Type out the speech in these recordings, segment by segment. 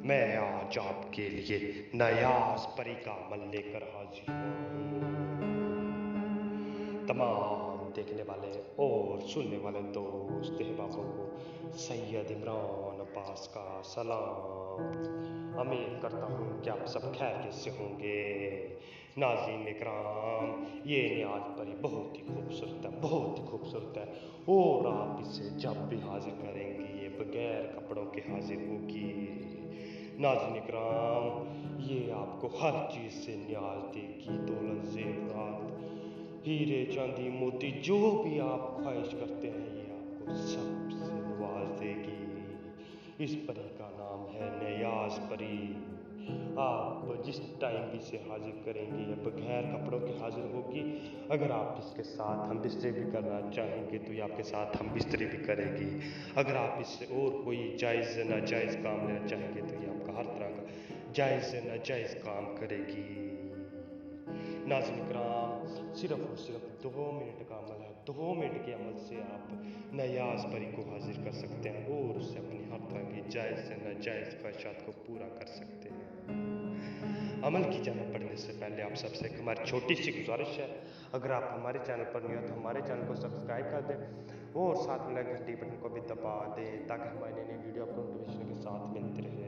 میں آج آپ کے لیے نیاز پری کا عمل لے کر حاضر ہوں۔ تمام دیکھنے والے اور سننے والے دوست احبابوں کو سید عمران عباس کا سلام۔ امید کرتا ہوں کہ آپ سب خیریت سے ہوں گے۔ ناظرین اکرام، یہ نیاز پری بہت ہی خوبصورت ہے، بہت ہی خوبصورت ہے، اور آپ اسے جب بھی حاضر کریں گی یہ بغیر کپڑوں کے حاضر ہوگی۔ ناظرین اکرام، یہ آپ کو ہر چیز سے نیاز دے گی، دولت، زیورات، ہیرے، چاندی، موتی، جو بھی آپ خواہش کرتے ہیں یہ آپ کو سب سے نواز دے گی۔ اس پری کا نام ہے نیاز پری۔ آپ جس ٹائم بھی اسے حاضر کریں گے یا بغیر کپڑوں کے حاضر ہوگی۔ اگر آپ اس کے ساتھ ہم بستری بھی کرنا چاہیں گے تو یہ آپ کے ساتھ ہم بستری بھی کرے گی۔ اگر آپ اس سے اور کوئی جائز ناجائز کام لینا چاہیں گے تو یہ آپ کا ہر طرح کا جائز ناجائز کام کرے گی۔ ناظرین اکرام، صرف اور صرف 2 منٹ کا عمل ہے، 2 منٹ کے عمل سے آپ نیاز پری کو حاضر کر سکتے ہیں اور اس سے اپنی ہر طرح کی جائز سے ناجائز خواہشات کو پورا کر سکتے ہیں۔ عمل کی جانب بڑھنے سے پہلے آپ سب سے ایک ہماری چھوٹی سی گزارش ہے، اگر آپ ہمارے چینل پر نہیں ہو تو ہمارے چینل کو سبسکرائب کر دیں اور ساتھ میں گھنٹی بٹن کو بھی دبا دیں تاکہ ہماری نئی ویڈیو آپ کو نوٹیفیکیشن کے ساتھ ملتے رہے۔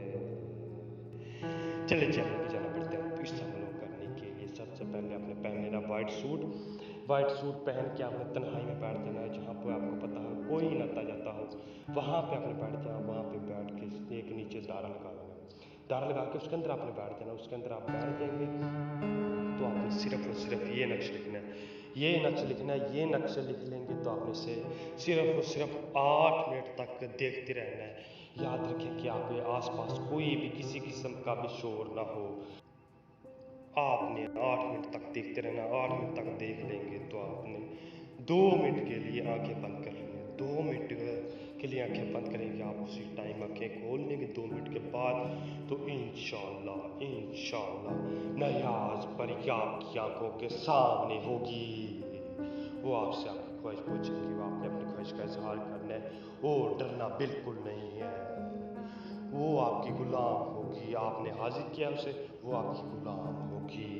چلے عمل کی جانب بڑھتے ہیں۔ تو اس عمل کو کرنے کے لیے سب سے پہلے آپ نے پہن لینا وائٹ سوٹ پہن کے آپ نے تنہائی میں بیٹھ جانا ہے، جہاں پہ آپ کو پتا ہو کوئی نہ آتا جاتا ہو، وہاں پہ آپ نے بیٹھ جانا، وہاں پہ بیٹھ کے ایک نیچے دارا لگا لینا، دارا لگا کے اس کے اندر آپ نے بیٹھ جانا۔ اس کے اندر آپ بیٹھ جائیں گے تو آپ نے صرف اور صرف یہ نقش لکھنا ہے، یہ نقش لکھنا ہے، یہ نقش لکھ لیں گے تو آپ نے اسے صرف اور صرف 8 منٹ تک دیکھتے رہنا ہے۔ یاد رکھیں کہ آپ کے آس پاس کوئی بھی کسی قسم کا بھی شور نہ ہو۔ آپ نے 8 منٹ تک دیکھتے رہنا، 8 منٹ تک دیکھ لیں گے تو آپ نے 2 منٹ کے لیے آنکھیں بند کر لیں گے۔ 2 منٹ کے لیے آنکھیں بند کریں گے، آپ اسی ٹائم آنکھیں کھول لیں گے 2 منٹ کے بعد، تو انشاءاللہ نیاز پری آپ کی آنکھوں کے سامنے ہوگی۔ وہ آپ سے آپ کی خواہش پوچھے گی، وہ آپ نے اپنی خواہش کا اظہار کرنا ہے اور ڈرنا بالکل نہیں ہے۔ وہ آپ کی غلام ہوگی، آپ نے حاضر کیا اسے، وہ آپ کی غلام ہوگی۔